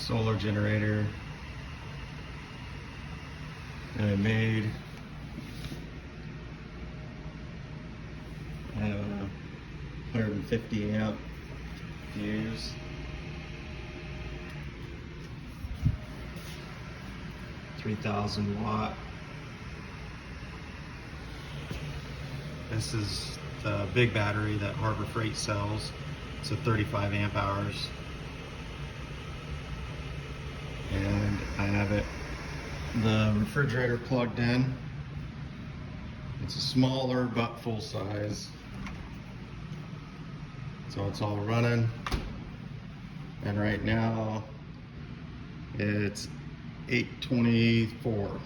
solar generator that I made. I have a 150 amp fuse. $3,000 watt. This is the big battery that Harbor Freight sells. It's a 35 amp hours. And I have the refrigerator plugged in. It's a smaller but full size. So it's all running. And right now it's 8:24.